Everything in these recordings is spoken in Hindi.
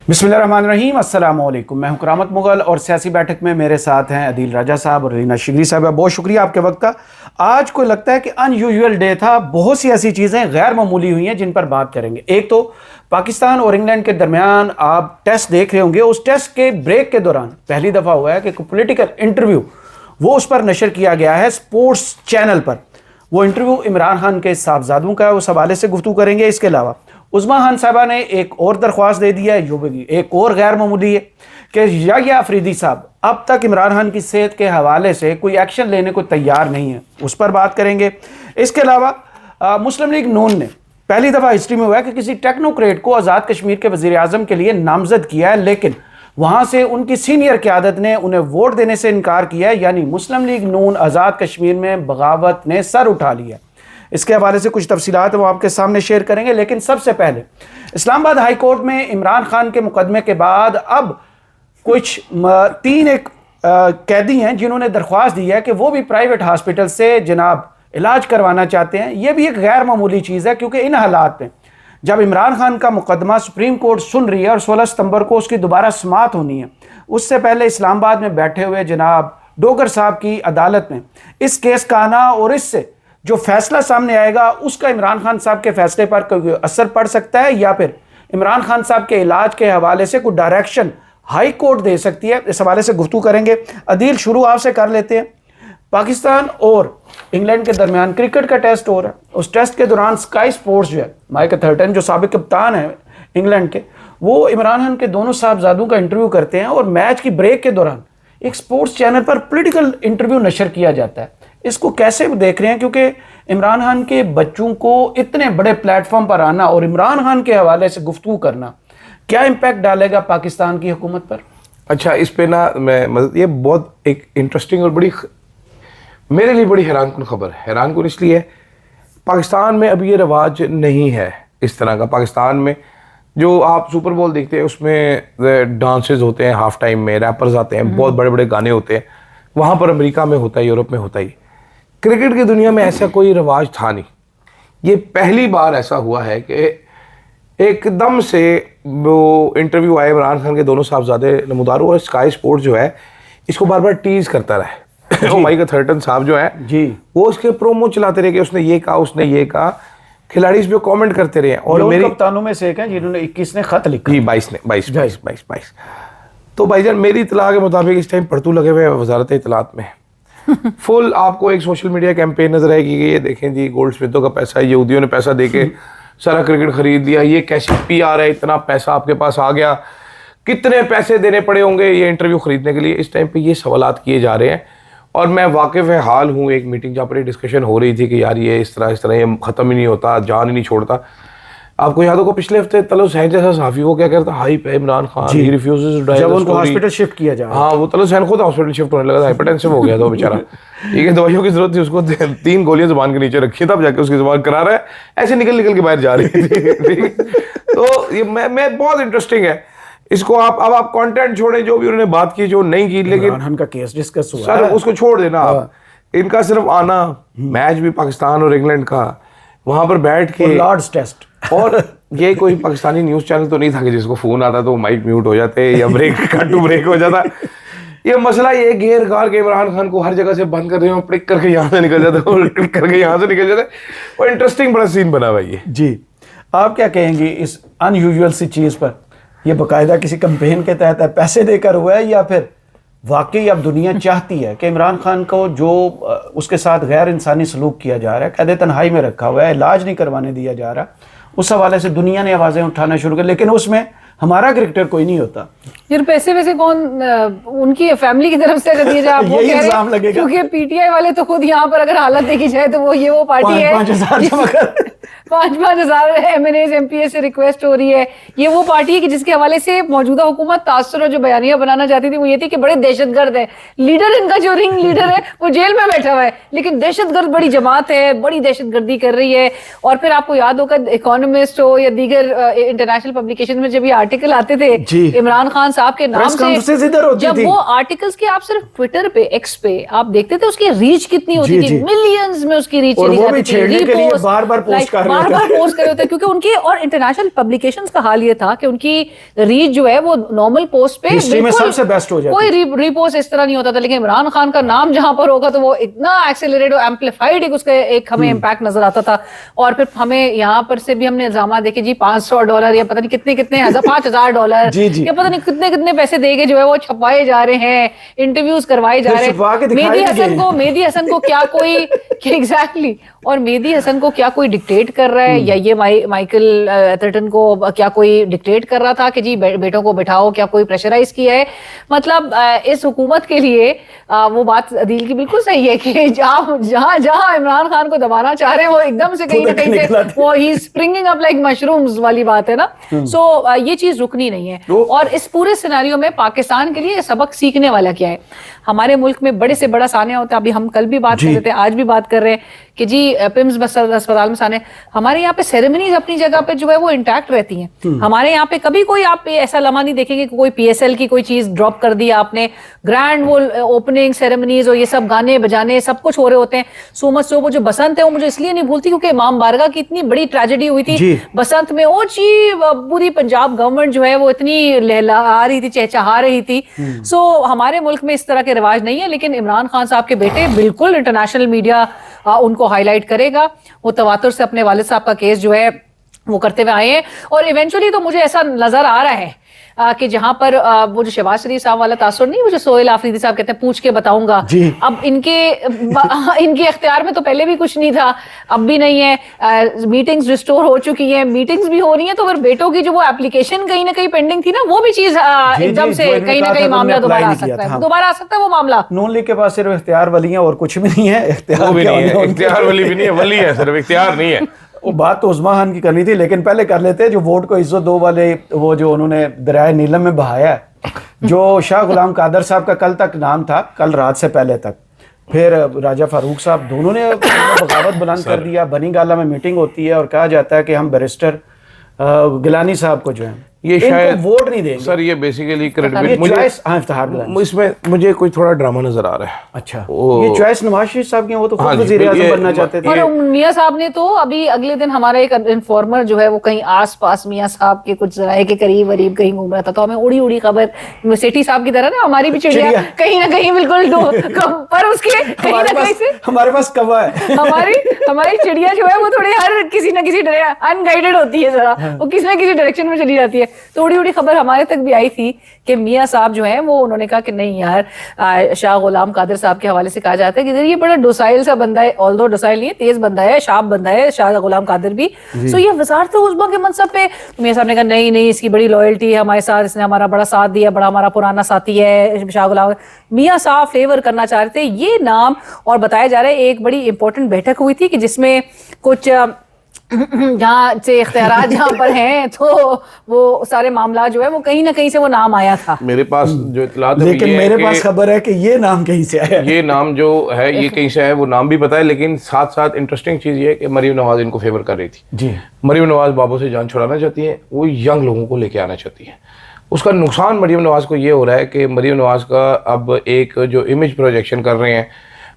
बिस्मिल्लाहिर्रहमानिर्रहीम, अस्सलाम वालेकुम। मैं हूं करामत मुगल और सियासी बैठक में मेरे साथ हैं अदील राजा साहब और रीना शिगरी साहब। बहुत शुक्रिया आपके वक्त का। आज को लगता है कि अनयूजुअल डे था। बहुत सी ऐसी चीज़ें गैर मामूली हुई हैं जिन पर बात करेंगे। एक तो पाकिस्तान और इंग्लैंड के दरमियान आप टेस्ट देख रहे होंगे। उस टेस्ट के ब्रेक के दौरान पहली दफ़ा हुआ है कि पॉलिटिकल इंटरव्यू वो उस पर नशर किया गया है स्पोर्ट्स चैनल पर। वो इंटरव्यू इमरान खान के साहबजादों का है, उस हवाले से गुफ्तगू करेंगे। इसके अलावा उस्मा खान साहबा ने एक और दरख्वास्त दे दी है, जो एक और गैर मामूली है कि याह्या अफरीदी साहब अब तक इमरान खान की सेहत के हवाले से कोई एक्शन लेने को तैयार नहीं है, उस पर बात करेंगे। इसके अलावा मुस्लिम लीग नून ने पहली दफ़ा हिस्ट्री में हुआ है कि किसी टेक्नोक्रेट को आज़ाद कश्मीर के वज़ीर आज़म के लिए नामजद किया है, लेकिन वहाँ से उनकी सीनियर क़यादत ने उन्हें वोट देने से इनकार किया है। यानी मुस्लिम लीग नून आज़ाद कश्मीर में बगावत ने सर उठा लिया। इसके हवाले से कुछ तफसीलात वो आपके सामने शेयर करेंगे। लेकिन सबसे पहले इस्लामाबाद हाई कोर्ट में इमरान खान के मुकदमे के बाद अब कुछ तीन कैदी हैं जिन्होंने दरख्वास्त दी है कि वो भी प्राइवेट हॉस्पिटल से जनाब इलाज करवाना चाहते हैं। ये भी एक गैर मामूली चीज़ है, क्योंकि इन हालात में जब इमरान खान का मुकदमा सुप्रीम कोर्ट सुन रही है और 16 सितंबर को उसकी दोबारा समाअत होनी है, उससे पहले इस्लामाबाद में बैठे हुए जनाब डोगर साहब की अदालत में इस केस का आना और इससे जो फैसला सामने आएगा उसका इमरान खान साहब के फैसले पर कोई असर पड़ सकता है, या फिर इमरान खान साहब के इलाज के हवाले से कोई डायरेक्शन हाई कोर्ट दे सकती है। इस हवाले से गुफ्तगू करेंगे। अदील, शुरू आपसे कर लेते हैं। पाकिस्तान और इंग्लैंड के दरमियान क्रिकेट का टेस्ट हो रहा है। उस टेस्ट के दौरान स्काई स्पोर्ट्स जो है, माइक अथर्टन जो साबिक कप्तान है इंग्लैंड के, वो इमरान खान के दोनों साहबजादों का इंटरव्यू करते हैं और मैच की ब्रेक के दौरान एक स्पोर्ट्स चैनल पर पॉलिटिकल इंटरव्यू नशर किया जाता है। इसको कैसे देख रहे हैं, क्योंकि इमरान खान के बच्चों को इतने बड़े प्लेटफॉर्म पर आना और इमरान खान के हवाले से गुफ्तगू करना क्या इम्पैक्ट डालेगा पाकिस्तान की हुकूमत पर? अच्छा, इस पे ना ये बहुत एक इंटरेस्टिंग और बड़ी मेरे लिए बड़ी हैरानकुन खबर है। हैरानकुन इसलिए है, पाकिस्तान में अभी ये रिवाज नहीं है इस तरह का। पाकिस्तान में जो आप सुपर बोल देखते हैं उसमें डांसेस होते हैं, हाफ टाइम में रैपर्स आते हैं, बहुत बड़े बड़े गाने होते हैं। वहाँ पर अमेरिका में होता है, यूरोप में होता ही। क्रिकेट की दुनिया में ऐसा कोई रिवाज था नहीं। ये पहली बार ऐसा हुआ है कि एकदम से वो इंटरव्यू आए इमरान खान के दोनों साहबजादे नमूदारों, और स्काई स्पोर्ट्स जो है इसको बार बार टीज करता रहा। माइक अथर्टन साहब जो है जी, वो उसके प्रोमो चलाते रहे कि उसने ये कहा, उसने ये कहा। खिलाड़ी इस पे कमेंट करते रहे। और मेरे कप्तानों में से एक है जिन्होंने 21 ने खत लिखा जी, 22 तो भाईजान मेरी इतला के मुताबिक इस टाइम पड़तू लगे हुए वजारत इतलात में फुल आपको एक सोशल मीडिया कैंपेन नजर आएगी कि ये देखें जी, गोल्ड स्मिथों का पैसा, यहूदियों ने पैसा देके सारा क्रिकेट खरीद लिया, ये कैसी PR है, इतना पैसा आपके पास आ गया, कितने पैसे देने पड़े होंगे ये इंटरव्यू खरीदने के लिए। इस टाइम पे ये सवालात किए जा रहे हैं। और मैं वाकिफ़ हाल हूँ एक मीटिंग जहाँ पर डिस्कशन हो रही थी कि यार ये इस तरह ये ख़त्म ही नहीं होता, जान ही नहीं छोड़ता। आपको याद होगा पिछले हफ्ते तलत हुसैन जैसा साफी वो क्या कहता, हाइप है इमरान खान, ही रिफ्यूजेस टू डाई, जब उनको हॉस्पिटल शिफ्ट किया जा रहा। हाँ, वो तलत हुसैन खुद हॉस्पिटल शिफ्ट होने लगा था, हाइपरटेंसिव हो गया था बेचारा। ठीक है, दवाइयों की जरूरत थी उसको, 3 गोलियां जुबान के नीचे रखी, तब जाके उसकी जुबान करा रहा है, ऐसे निकल के बाहर जा रही थी। तो ये मैं बहुत इंटरेस्टिंग है इसको। अब आप कंटेंट छोड़े, जो भी उन्होंने बात की जो नहीं की, लेकिन इमरान खान का केस डिस्कस हुआ सर उसको छोड़ देना आप। इनका सिर्फ आना, मैच भी पाकिस्तान और इंग्लैंड का, वहां पर बैठ के लॉर्ड्स टेस्ट, और ये कोई पाकिस्तानी न्यूज चैनल तो नहीं था कि जिसको फोन आता तो माइक म्यूट हो जाते या ब्रेक हो जाता। ये मसला ये घेर घार के इमरान खान को हर जगह से बंद कर रहे हो, क्लिक करके यहाँ से निकल जाते और क्लिक करके यहाँ से निकल जाते। और इंटरेस्टिंग बड़ा सीन बना हुआ ये। जी, आप क्या कहेंगे इस अनयूजुअल सी चीज पर? ये बाकायदा किसी कैंपेन के तहत है, पैसे देकर हुआ है, या फिर वाकई अब दुनिया चाहती है कि इमरान खान को जो उसके साथ गैर इंसानी सलूक किया जा रहा है, कैद तन्हाई में रखा हुआ है, इलाज नहीं करवाने दिया जा रहा, उस हवाले से दुनिया ने आवाज़ें उठाना शुरू कर, लेकिन उसमें हमारा क्रिकेटर कोई नहीं होता। यार पैसे वैसे कौन उनकी फैमिली की तरफ से अगर दिए जाए, आप वो कह रहे हैं, क्योंकि PTI वाले तो खुद यहाँ पर अगर हालत देखी जाए तो वो पार्टी है 5,000 MNAs MPs से रिक्वेस्ट हो रही है। ये वो पार्टी है कि जिसके हवाले से मौजूदा हुकूमत तासुर और जो बयानियां बनाना चाहती थी वो ये थी कि बड़े दहशतगर्द है। लीडर इनका जो रिंग लीडर है वो जेल में बैठा हुआ है, लेकिन दहशतगर्द बड़ी जमात है, बड़ी दहशतगर्दी कर रही है। और फिर आपको याद होगा इकोनॉमिस्ट हो या दीगर इंटरनेशनल पब्लिकेशन में जब ये आर्टिकल आते थे जी। इमरान खान साहब के नाम Press conferences इधर होती जब थी। वो आर्टिकल्स की आप सिर्फ ट्विटर पे, एक्स पे आप देखते थे, उसकी रीच कितनी होती जी, थी, जी। मिलियंस में उसकी रीच और चली वो जाती भी थी, छेड़ने के लिए repost, बार-बार पोस्ट कर रहे होते बार-बार थे। पोस्ट कर रहे होते, क्योंकि उनके और इंटरनेशनल पब्लिकेशंस का हाल ये था कि उनकी रीच जो है वो नॉर्मल पोस्ट पे हिस्ट्री में बिल्कुल सबसे बेस्ट हो जाती कोई रीपोस्ट इस तरह नहीं होता था, लेकिन इमरान खान का नाम जहां पर होगा तो वो इतना एक्सेलरेट और एम्पलीफाइड एक उसका एक हमें इम्पैक्ट नजर आता था। और फिर हमें यहाँ पर से भी हमने इल्जाम देखे जी $500 या पता नहीं कितने कितने $5,000 जी, जी। या पता नहीं कितने कितने पैसे दे के जो है वो छपाए जा रहे हैं, इंटरव्यूज करवाए जा फिर रहे छपवा के हैं। दिखाए मेहदी हसन को क्या कोई एग्जैक्टली और मेहदी हसन को क्या कोई डिक्टेट कर रहा है, या ये माइकल एथरटन को क्या कोई डिक्टेट कर रहा था कि जी बेटों को बिठाओ, क्या कोई प्रेशराइज किया है? मतलब इस हुकूमत के लिए वो बात अदील की बिल्कुल सही है कि जहां जहां इमरान खान को दबाना चाह रहे हैं वो एकदम से कहीं ना कहीं से वो ही स्प्रिंगिंग अप लाइक मशरूम्स वाली बात है ना। सो ये चीज रुकनी नहीं है। और इस पूरे सिनेरियो में पाकिस्तान के लिए सबक सीखने वाला क्या है? हमारे मुल्क में बड़े से बड़ा सानिया होता है, अभी हम कल भी बात कर रहे थे, आज भी बात कर रहे हैं कि जी पिम्स अस्पताल में साने, हमारे यहाँ पे सेरेमनीज अपनी जगह पे जो है वो इंटैक्ट रहती हैं। हमारे यहाँ पे कभी कोई आप ऐसा लम्हा नहीं देखेंगे कि कोई PSL की कोई चीज ड्रॉप कर दी आपने, ग्रैंड वो ओपनिंग सेरेमनीज और ये सब गाने बजाने सब कुछ हो रहे होते हैं। सो मच सो वो जो बसंत है वो मुझे इसलिए नहीं भूलती क्योंकि इमाम बारगाह की इतनी बड़ी ट्रेजेडी हुई थी बसंत में। ओ जी पूरी पंजाब गवर्नमेंट जो है वो इतनी लहला रही थी, चहचहा रही थी। सो हमारे मुल्क में इस तरह के रिवाज नहीं है, लेकिन इमरान खान साहब के बेटे बिल्कुल इंटरनेशनल मीडिया उनको हाईलाइट करेगा। वो तवातुर से अपने वालिद साहब का केस जो है वो करते हुए आए हैं। और इवेंचुअली तो मुझे ऐसा नजर आ रहा है कि जहां पर वो जो शहबाज शरीफ साहब वाला तासुर नहीं, वो जो सोहेल आफरीदी साहब कहते हैं पूछ के बताऊंगा, अब इनके इख्तियार में तो पहले भी कुछ नहीं था, अब भी नहीं है। मीटिंग्स रिस्टोर हो चुकी हैं, मीटिंग्स भी हो रही हैं, तो फिर बेटों की जो वो एप्लीकेशन कहीं ना कहीं पेंडिंग थी ना, वो भी चीज एकदम से कहीं ना कहीं मामला दोबारा आ सकता है, दोबारा आ सकता है वो मामला। नून लीग के पास सिर्फ इख्तियार वली है और कुछ भी नहीं है। इख्तियार वली भी नहीं है, वली है सिर्फ, इख्तियार नहीं है। वो बात तो उस्मा खान की करनी थी, लेकिन पहले कर लेते हैं जो वोट को इज्जत दो वाले, वो जो उन्होंने दरिया नीलम में बहाया है, जो शाह गुलाम कादर साहब का कल तक नाम था, कल रात से पहले तक, फिर राजा फारूक साहब, दोनों ने बगावत बुलंद कर दिया। बनी गाला में मीटिंग होती है और कहा जाता है कि हम बैरिस्टर गिलानी साहब को जो है ये शायद वोट नहीं देंगे। सर ये बेसिकली इसमें मुझे कोई थोड़ा ड्रामा नजर आ रहा है। अच्छा, ये चॉइस नवाज शरीफ साहब की, वो तो खुद वज़ीर आज़म बनना चाहते थे। और मियां साहब ने तो अभी अगले दिन हमारा एक इन्फॉर्मर जो है वो कहीं आसपास मियां साहब के कुछ जराए के करीब वरीब कहीं घूम रहा था, तो हमें उड़ी उड़ी खबर सेठी साहब की तरह ना हमारी भी चिड़िया कहीं ना कहीं बिल्कुल पर उसके कहीं ना कहीं से हमारे पास कौवा है। हमारी चिड़िया जो है वो थोड़ी हर किसी ना किसी अनगाइडेड होती है, जरा वो किसी ना किसी डायरेक्शन में चली जाती है। तो उड़ी उड़ी खबर हमारे तक भी आई थी कि मियां साहब जो हैं वो उन्होंने कहा कि नहीं यार, शाह गुलाम कादर साहब के हवाले से कहा जाता है कि ये बड़ा डोसाइल सा बंदा है, ऑल्दो डोसाइल नहीं है, तेज बंदा है, शार्प बंदा है शाह गुलाम कादर भी। सो ये वजारत उज़्मा के मनसब पे मियां साहब ने कहा नहीं इसकी बड़ी लॉयल्टी है हमारे साथ, इसने हमारा बड़ा साथ दिया, बड़ा हमारा पुराना साथी है शाह गुलाम। मियां साहब फेवर करना चाह रहे थे ये नाम, और बताया जा रहा है एक बड़ी इंपॉर्टेंट बैठक हुई थी कि जिसमें कुछ जहाँ से इख्तियारात जहाँ पर हैं तो वो सारे मामला जो है वो कहीं ना कहीं से वो नाम आया था। मेरे पास जो इत्तलात है, लेकिन मेरे पास खबर है कि ये नाम कहीं से आया, ये नाम जो है ये कहीं से है, वो नाम भी पता है। लेकिन साथ साथ इंटरेस्टिंग चीज ये है कि मरीम नवाज इनको फेवर कर रही थी जी। मरीम नवाज बाबू से जान छुड़ाना चाहती है, वो यंग लोगों को लेके आना चाहती है। उसका नुकसान मरीम नवाज को ये हो रहा है कि मरीम नवाज का अब एक जो इमेज प्रोजेक्शन कर रहे हैं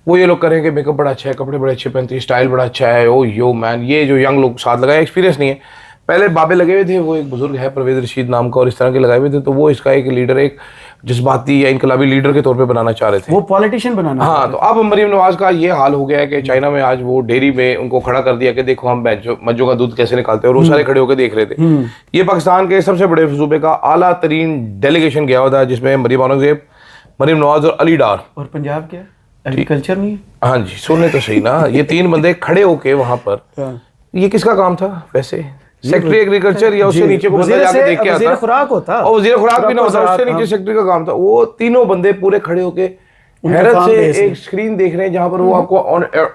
वो ये लोग कर रहे हैं कि मेकअप बड़ा अच्छा है, कपड़े बड़े अच्छे पहनती है, स्टाइल बड़ा अच्छा है, ओ यो मैन। ये जो यंग लोग साथ लगाए, एक्सपीरियंस नहीं है। पहले बाबे लगे हुए थे, वो एक बुजुर्ग है परवेज रशीद नाम का और इस तरह के लगाए हुए थे, तो वो इसका एक लीडर, एक जज्बाती या इनकलाबी लीडर के तौर पे बनाना चाह रहे थे, वो पॉलिटिशियन बनाना। हाँ, तो अब मरीम नवाज का ये हाल हो गया है कि चाइना में आज वो डेयरी में उनको खड़ा कर दिया कि देखो हम मज्जों का दूध कैसे निकालते हैं, और वो सारे खड़े होकर देख रहे थे। ये पाकिस्तान के सबसे बड़े सूबे का आला तरीन डेलीगेशन गया हुआ था, जिसमें मरीम औरंगजेब, मरीम नवाज और अली डार। और पंजाब क्या एग्रीकल्चर नहीं है? हाँ जी, सुनने तो सही ना, ये तीन बंदे खड़े होके वहां पर, ये किसका काम था वैसे? सेक्रेटरी एग्रीकल्चर या उससे नीचे को जाके देख के आता, वज़ीर खुराक होता, और वज़ीर खुराक भी ना होता, उससे नीचे सेक्रेटरी का काम था। वो तीनों बंदे पूरे खड़े होके हैरत से एक स्क्रीन देख रहे हैं जहां पर वो आपको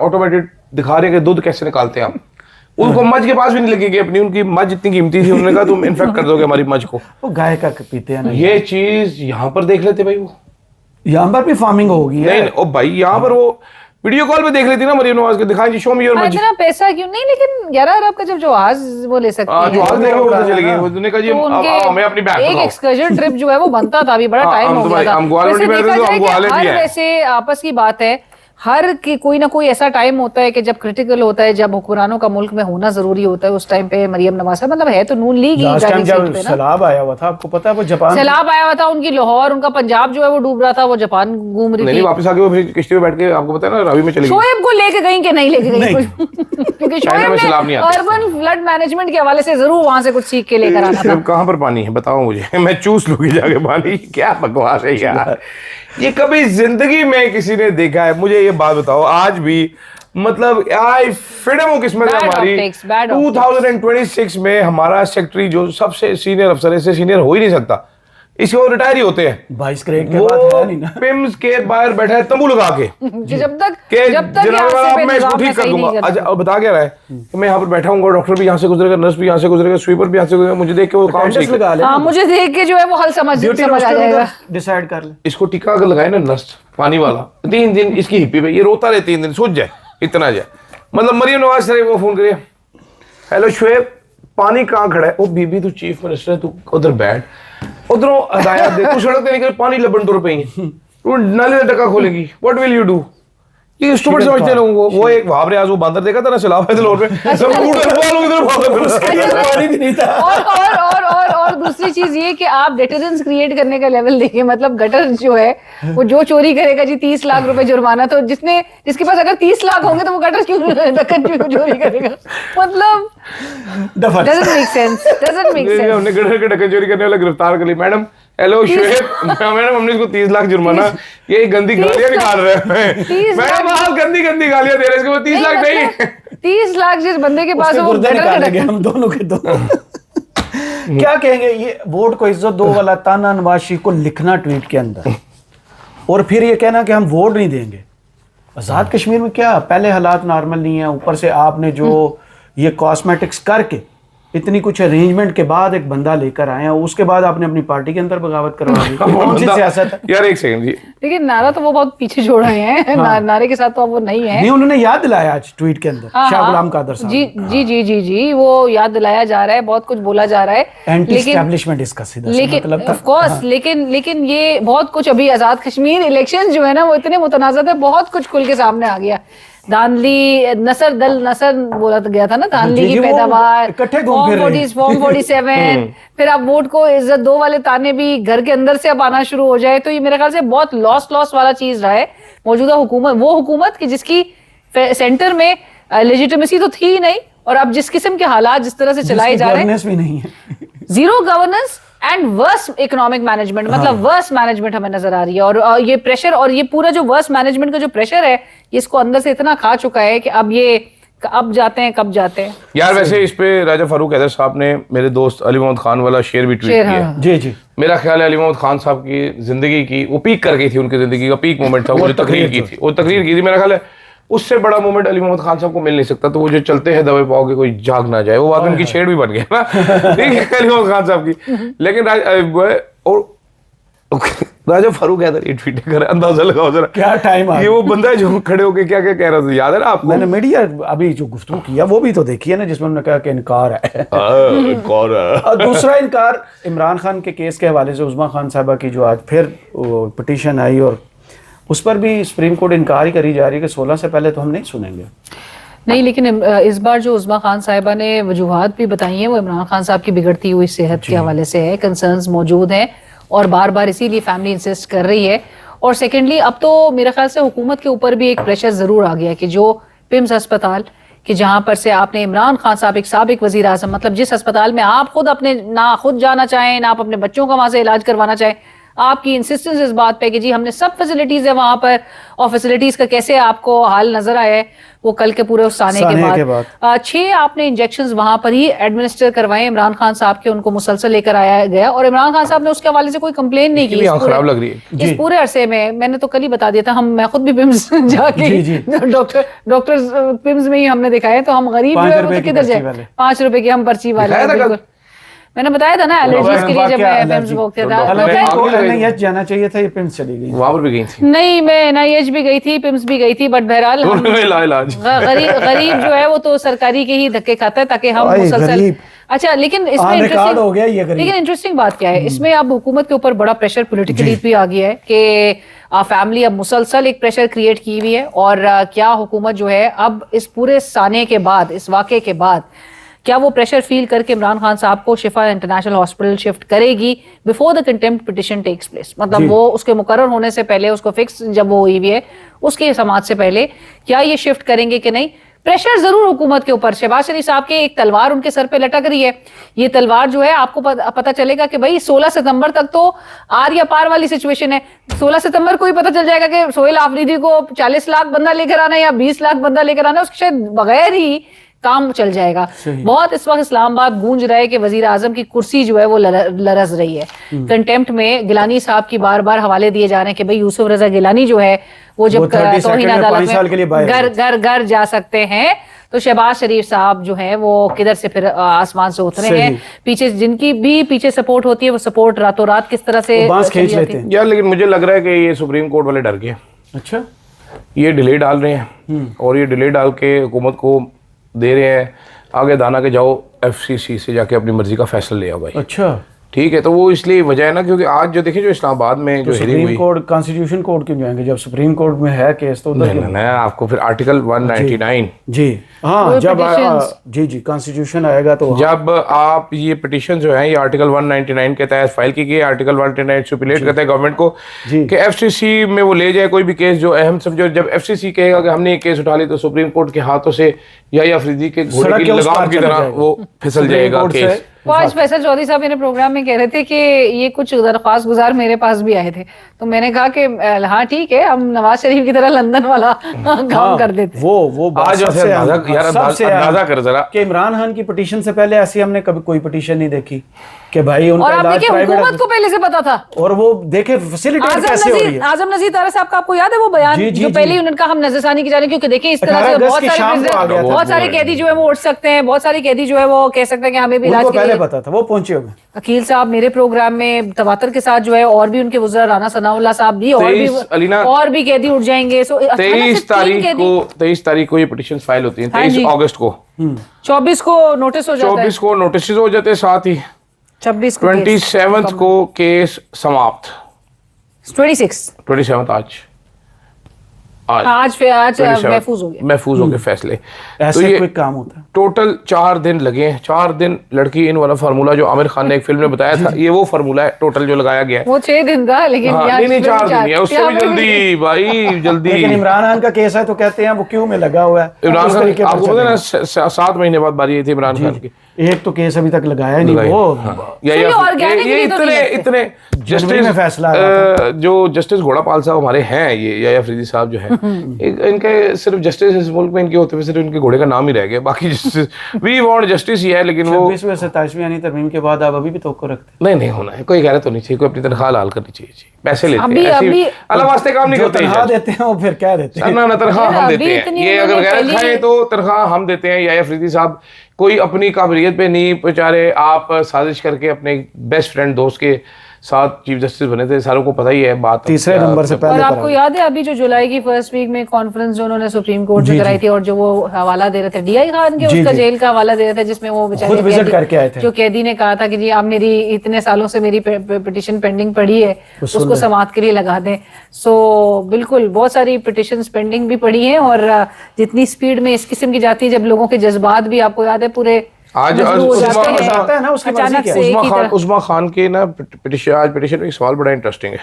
ऑटोमेटेड दिखा रहे हैं कि दूध कैसे निकालते हैं आप। उनको मज के पास भी नहीं लगेगी अपनी, उनकी मज इतनी कीमती थी, उन्होंने कहा तुम इन्फेक्ट कर दोगे हमारी मज को, वो गाय का पीते हैं ना। ये चीज यहाँ पर देख लेते भाई, वो यहाँ पर भी फार्मिंग होगी। नहीं ओ भाई, यहाँ पर वो वीडियो कॉल पे देख लेती ना मरियम नवाज के, दिखाएं जी, शो मी योर मर्जी। इतना पैसा क्यों नहीं, लेकिन 11 अरब का जब जहाज वो ले सकते हैं, जहाज लेके वो चले गए, उन्होंने कहा जी तो उनके हमें अपनी बैग एक एक्सकर्जन ट्रिप जो है वो बनता था, अभी बड़ा टाइम हो गया था। हम ग्वालियर वैसे में देखा रहते थे, जाए हम कि ग्वालियर भी हर हैं। वैसे आपस की बात है, हर की कोई ना कोई ऐसा टाइम होता है कि जब क्रिटिकल होता है, जब हुक्मरानों का मुल्क में होना जरूरी होता है, उस टाइम पे मरियम नवाज साहब, मतलब है तो नून लीग ही लास्ट टाइम ड्राइविंग जब सीट पे ना। सैलाब आया हुआ था, आपको पता है, वो जापान सैलाब आया हुआ था, उनकी लाहौर, उनका पंजाब जो है वो डूब रहा था, वो जापान घूम रही नहीं थी। वापस आके वो फिर किश्ती पे बैठ के, आपको पता है ना, रावी में चली गई। शोएब को लेके गई कि नहीं लेके गई क्योंकि चाइना में सैलाब नहीं शोएब आता। ने अर्बन फ्लड मैनेजमेंट के हवाले से जरूर वहां से कुछ सीख के लेकर आना था। अब कहाँ पर पानी है बताओ मुझे, मैं चूस लूंगी जाके पानी। क्या बकवास है यार, ये कभी जिंदगी में किसी ने देखा है? मुझे ये बात बताओ, आज भी मतलब आई फ्रीडम ऑफ किस्मत है Bad हमारी। optics, bad optics। 2026 में हमारा सेक्रेटरी जो सबसे सीनियर अफसर है, इससे सीनियर हो ही नहीं सकता, इसके वो रिटायर ही होते हैं। 22 ग्रेड के वो बाद है नहीं ना। पिम्स के बाहर बैठा है तंबू लगा के कि जब तक कि यहाँ जनाब से अब पे मैं इसको निजाम में ठीक कर सही नहीं दूंगा। करता। अच्छा अब बता क्या रहा है कि मैं यहाँ पर बैठा हूँ, डॉक्टर भी यहाँ से गुजरेगा, नर्स भी यहाँ से गुजरेगा, स्वीपर भी यहाँ से गुजरेगा, मुझे देख के वो काम Attendance सीख लगा ले, हाँ, मुझे देख के जो है वो हल समझ आ जाएगा। डिसाइड कर ले। इसको टीका अगर लगाए ना नर्स पानी वाला, 3 दिन इसकी हिप्पी पे ये रोता रहे, 3 दिन सूझ जाए, इतना जाए। मतलब मरियम नवाज से वो फोन करिए, हेलो शुएब पानी कहाँ खड़ा है? ओ बीबी तू चीफ मिनिस्टर है, तू उधर बैठ, उधरों हदायत दे, तू सड़क पे निकल, पानी लबन तुर पे तू नाले का टका खोलेगी, व्हाट विल यू डू? ये स्टूपिड समझते हैं लोगों को। वो एक वहां पे आज वो बंदर देखा था ना सैलाब है लोर पे, सब पानी भी नहीं था। और दूसरी चीज ये कि आप डेटरेंस क्रिएट करने का लेवल देखिए, मतलब गटर जो है वो जो चोरी करेगा जी 30 लाख रुपए जुर्माना, तो जिसके पास अगर 30 लाख होंगे तो वो गटर क्यों चोरी करेगा? मतलब doesn't make sense। हमने गटर के ढक्कन चोरी करने वाला गिरफ्तार कर लिया। मैडम हेलो शुएब, मैडम हमने इसको 30 लाख जुर्माना, ये गंदी गालियां निकाल रहे हैं मैडम, आप गंदी गालियां दे रहे हैं, इसके बाद 30 लाख नहीं 30 लाख जिस बंदे के पास उसके वो गुर्दे गटर के निकालेंगे ढक्कन। हम दोनों के दो। क्या कहेंगे ये वोट को इज्जत दो वाला ताना नवाज शरीफ को लिखना ट्वीट के अंदर, और फिर ये कहना कि हम वोट नहीं देंगे। आजाद कश्मीर में क्या पहले हालात नॉर्मल नहीं है, ऊपर से आपने जो ये कॉस्मेटिक्स करके इतनी कुछ अरेंजमेंट के बाद एक बंदा लेकर आए हैं, उसके बाद आपने अपनी पार्टी के अंदर बगावत करवा दी। कौन सी सियासत है? यार एक सेकंड जी, लेकिन नारा तो वो बहुत पीछे छोड़ रहे हैं। नारे के साथ तो अब वो नहीं है। नहीं, उन्होंने याद दिलाया आज ट्वीट के अंदर, शाह गुलाम कादर साहब। जी, वो याद दिलाया जा रहा है, बहुत कुछ बोला जा रहा है, एंटी लेकिन एस्टैब्लिशमेंट इसका सीधा लेकिन मतलब था। ऑफ कोर्स, लेकिन ये बहुत कुछ अभी आजाद कश्मीर इलेक्शंस जो है ना वो इतने मुतनाज़ थे, बहुत कुछ खुल के सामने आ गया। धांधली नसर बोला तो गया था ना, धांधली की पैदावार, फॉर्म 47, फिर अब वोट को इज्जत दो वाले ताने भी घर के अंदर से अब आना शुरू हो जाए, तो ये मेरे ख्याल से बहुत लॉस वाला चीज रहा है। मौजूदा हुकूमत, वो हुकूमत की जिसकी सेंटर में लेजिटिमेसी तो थी ही नहीं, और अब जिस किस्म के हालात जिस तरह से चलाए जा रहे हैं, भी नहीं है, zero governance and worse economic management, मतलब वर्स मैनेजमेंट हमें नजर आ रही है। और ये प्रेशर, और ये पूरा जो वर्स मैनेजमेंट का जो प्रेशर है, ये इसको अंदर से इतना खा चुका है कि अब जाते हैं कब जाते हैं। यार वैसे इस पे राजा फारूक हैदर साहब ने मेरे दोस्त अली मोहम्मद खान वाला शेर भी ट्वीट किया। जी मेरा ख्याल है अली मोहम्मद खान साहब की जिंदगी की वो पीक कर गई थी, उनकी जिंदगी का पीक मोमेंट था, वो जो तकरीर की थी, मेरा ख्याल है उससे बड़ा मोमेंट अली मोहम्मद खान साहब को मिल नहीं सकता। तो वो जो चलते हैं दबे पाओ के कोई जाग ना जाए, वो बात उनकी शेर भी बन गया ना, ठीक है अली मोहम्मद खान साहब की। लेकिन और राजा फारूक हैदर ये ट्वीट कर, अंदाजा लगाओ जरा क्या टाइम आ, ये वो बंदा है जो खड़े होके क्या क्या कह रहा था, याद है ना आपको? मैंने मीडिया अभी जो गुफ्तगू किया वो भी तो देखी है ना, जिसमें उन्होंने कहा कि इनकार है। और दूसरा इनकार इमरान खान के केस के हवाले से उस्मा खान साहबा की जो आज फिर पिटीशन आई, और उस पर भी सुप्रीम कोर्ट इनकार ही करी जा रही है कि 16 से पहले तो हम नहीं सुनेंगे। नहीं, लेकिन इस बार जो उस्मा खान साहिबा ने वजूहात भी बताई हैं वो इमरान खान साहब की बिगड़ती हुई सेहत के हवाले से है। कंसर्न्स मौजूद हैं और बार बार इसीलिए फैमिली इंसिस्ट कर रही है। और सेकेंडली अब तो मेरे ख्याल से हुकूमत के ऊपर भी एक प्रेशर ज़रूर आ गया कि जो पिम्स अस्पताल कि जहाँ पर से आपने इमरान खान साहब एक साबिक वज़ीर आज़म, मतलब जिस अस्पताल में आप खुद अपने ना खुद जाना चाहें ना आप अपने बच्चों का वहाँ से इलाज करवाना चाहें, आपकी इंसिस्टेंस इस बात पे कि जी हमने सब फैसिलिटीज है वहां पर, और फैसिलिटीज का कैसे आपको हाल नजर आया है वो कल के पूरे उस साने के बाद 6 आपने इंजेक्शंस वहां पर ही एडमिनिस्टर करवाए इमरान खान साहब के, उनको मुसलसल लेकर आया गया, और इमरान खान साहब ने उसके हवाले से कोई कंप्लेन नहीं की। खराब लग रही है इस पूरे अरसे में, मैंने तो कल ही बता दिया था, मैं खुद भी पिम्स जाके डॉक्टर पिम्स में ही हमने दिखाया, तो हम गरीब जो है वो तो किधर जाए, 5 रुपए की हम पर्ची वाले, मैंने बताया था ना एलर्जीज के लिए जब मैं पिम्स भोगते था NIH जाना चाहिए था, ये पिम्स चली गई। वहां पर भी गई थी? नहीं, मैं NIH भी गई थी, पिम्स भी गई थी, बट बहरहाल इलाज गरीब जो है वो तो सरकारी के ही धक्के खाता है ताकि हम ओए, मुसलसल। गरीब। अच्छा, लेकिन इसमें आने कार्ड हो इंटरेस्टिंग गया ये गरीब। लेकिन इंटरेस्टिंग बात क्या है, इसमें अब हुकूमत के ऊपर बड़ा प्रेशर पॉलिटिकली भी आ गया है कि फैमिली अब मुसलसल एक प्रेशर क्रिएट की हुई है, और क्या हुकूमत जो है अब इस पूरे साने के बाद, इस वाक़े के बाद, क्या वो प्रेशर फील करके इमरान खान साहब को शिफा इंटरनेशनल हॉस्पिटल शिफ्ट करेगी before the contempt petition takes place, मतलब वो उसके मुकर्रर होने से पहले, उसको फिक्स जब वो हुई है उसके समाज से पहले, क्या ये शिफ्ट करेंगे कि नहीं? प्रेशर जरूर हुकूमत के ऊपर। शहबाज शरीफ साहब के एक तलवार उनके सर पे लटक रही है। ये तलवार जो है आपको पता चलेगा कि भाई 16 सितंबर तक तो आर या पार वाली सिचुएशन है। 16 सितंबर को ही पता चल जाएगा कि सोहेल आफरीदी को 40 लाख बंदा लेकर आना है या 20 लाख बंदा लेकर आना है, उसके शायद बगैर ही काम चल जाएगा। बहुत इस वक्त इस्लामाबाद गूंज रहा है कि वजीर आजम की कुर्सी जो है वो लरज रही है। कंटेम्प्ट में गिलानी साहब की बार बार हवाले दिए जा रहे हैं कि भाई यूसुफ रजा गिलानी जो है वो जब तौहीन अदालत में घर जा सकते हैं, तो शहबाज शरीफ साहब जो है वो किधर से फिर आसमान से उतरे हैं। पीछे जिनकी भी पीछे सपोर्ट होती है वो सपोर्ट रातों रात किस तरह से खींच लेते हैं यार। लेकिन मुझे लग रहा है कि ये सुप्रीम कोर्ट वाले डर गए। अच्छा, ये डिले डाल रहे हैं और ये डिले डाल के हुकूमत को दे रहे हैं आगे दाना के जाओ FCC से जाके अपनी मर्जी का फैसला ले आओ भाई। अच्छा, ठीक है, तो वो इसलिए वजह है ना, क्योंकि आज जो देखिए जो इस्लामाबाद में जो हेयरिंग हुई, सुप्रीम कोर्ट कॉन्स्टिट्यूशन कोर्ट क्यों जाएंगे जब सुप्रीम कोर्ट में है केस? तो उधर नहीं, आपको फिर आर्टिकल 199 जी हाँ, जब जी कॉन्स्टिट्यूशन आएगा तो जब आप ये पिटीशन जो है ये आर्टिकल 199 के तहत फाइल की गई। आर्टिकल 199 स्टिपुलेट करता है गवर्नमेंट को कि FCC में वो ले जाए कोई भी केस जो अहम समझो। जब FCC कहेगा कि हमने ये केस उठा ली तो सुप्रीम कोर्ट के हाथों से या अफरीदी के घोड़े की लगाम की तरह वो फिसल जाएगा केस। वो आज फैसल चौधरी साहब मेरे प्रोग्राम में कह रहे थे कि ये कुछ दरख्वास्त गुजार मेरे पास भी आए थे, तो मैंने कहा कि हाँ ठीक है, हम नवाज शरीफ की तरह लंदन वाला काम कर देते। वो आज अंदाजा कर जरा कि इमरान खान की पिटीशन से पहले ऐसी हमने कभी कोई पिटीशन नहीं देखी कि भाई उनका और आप इलाज देखिए हुकूमत को पहले से पता था, और वो देखे फैसिलिटेट कैसे हो रही है। आजम नजीर तारा साहब का आपको याद है वो बयान जो पहले ही उन्होंने कहा हम नजरसानी की जाने, क्योंकि देखिए इस तरह से बहुत सारे कैदी जो है वो उठ सकते हैं, बहुत सारे कैदी जो है वो कह सकते हैं कि हमें भी इलाज के लिए पता था, वो पहुंचे होंगे। अकील साहब मेरे प्रोग्राम में तवातर के साथ जो है और भी उनके वज़ीर राना सनाउल्लाह साहब भी और भी कैदी उठ जाएंगे। 23 तारीख को ये पिटीशन फाइल होती है, 23 अगस्त को, 24 को नोटिस हो जाता है, 24 को नोटिस हो जाते हैं, साथ ही 27 को केस समाप्त, 27 आज महफूज हो गए फैसले। ऐसे तो कोई काम होता है। टोटल 4 दिन लगे हैं, 4 दिन लड़की इन वाला फार्मूला जो आमिर खान ने एक फिल्म में बताया था, ये वो फार्मूला है टोटल जो लगाया गया है। वो 6 दिन था, लेकिन नहीं 4 दिन है, उससे भी जल्दी भाई जल्दी। लेकिन इमरान खान का केस है तो कहते हैं वो क्यों में लगा हुआ है। इमरान खान आपको पता है ना 7 महीने बाद बारी आई थी इमरान खान की, एक तो केस अभी तक लगाया नहीं वो। ये इतने जस्टिस फैसला जो जस्टिस घोड़ापाल साहब हमारे हैं, ये या अफरीदी साहब जो है, इनके सिर्फ जस्टिस इस मुल्क में इनके होते हुए सिर्फ इनके घोड़े का नाम ही रह गया, बाकी जस्टिस वी वांट जस्टिस ही है। लेकिन वो 26वें 27वें यानी तरमीम के बाद आप अभी भी तवक्को रखते? नहीं होना है, कोई गैरत होनी चाहिए, कोई अपनी तनख्वाह लाल करनी चाहिए, पैसे लेते हैं अल्लाह वास्ते काम नहीं करते, तनख्वाह देते हैं वो फिर क्या देते हैं ना तनख्वाह हम देते हैं। ये अगर गैरत खाए तो तनख्वाह हम देते हैं। या अफरीदी साहब कोई अपनी काबिलियत पे नहीं, बेचारे आप साजिश करके अपने बेस्ट फ्रेंड दोस्त के साथ चीफ जस्टिस बने थे, सारों को पता ही है बात। तीसरे नंबर से पहले और आपको याद है अभी जो जुलाई की फर्स्ट वीक में कॉन्फ्रेंस जो उन्होंने सुप्रीम कोर्ट में कराई थी, और जो वो हवाला दे रहे थे DI खान के, उसका जेल का हवाला दे रहे थे, जिसमें वो बेचारे विजिट करके आए थे, जो कैदी ने कहा था कि जी आप मेरी इतने सालों से मेरी पिटिशन पेंडिंग पड़ी है, उसको समाप्त के लिए लगा दें। सो बिल्कुल बहुत सारी पिटिशंस पेंडिंग भी पड़ी हैं, और जितनी स्पीड में इस किस्म की जाती है, जब लोगों के जज्बात भी आपको याद है पूरे आज उस्मा खान के ना पिटिशन में एक सवाल बड़ा इंटरेस्टिंग है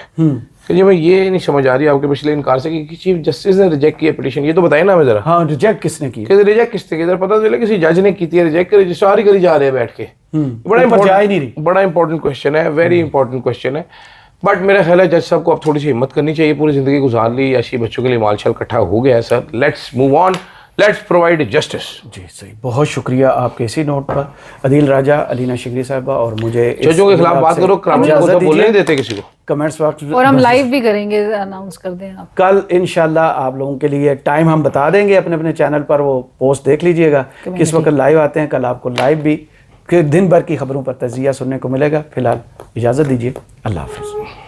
कि जी मैं ये नहीं समझ आ रही आपके पिछले इनकार से कि चीफ जस्टिस ने रिजेक्ट किया पिटिशन, ये तो बताए ना हमें जरा। हाँ, रिजेक्ट किसने की? रिजेक्ट किसने की? पता चला किसी जज ने की थी, रिजेक्ट कर रजिस्ट्रार ही करी जा रहे हैं बैठ के। बड़ा इंपॉर्टेंट क्वेश्चन है, वेरी इंपॉर्टेंट क्वेश्चन है। बट मेरा ख्याल है जज साहब को अब थोड़ी सी हिम्मत करनी चाहिए, पूरी जिंदगी गुजार ली, ऐसी बच्चों के लिए माल शाल इकट्ठा हो गया है sir, let's move on, let's provide justice. जी सही, बहुत शुक्रिया आपके इसी नोट पर अदील राजा, अलीना शिगरी साहिबा और मुझे जजों के खिलाफ बात करो, तो बोलने नहीं देते किसी को कमेंट्स बॉक्स, और हम लाइव भी करेंगे, अनाउंस कर दें आप। कल इंशाल्लाह आप लोगों के लिए टाइम हम बता देंगे अपने अपने चैनल पर, वो पोस्ट देख लीजिएगा किस वक्त लाइव आते हैं। कल आपको लाइव भी कि दिन भर की खबरों पर तजिया सुनने को मिलेगा। फिलहाल इजाज़त दीजिए, अल्लाह हाफ़िज़।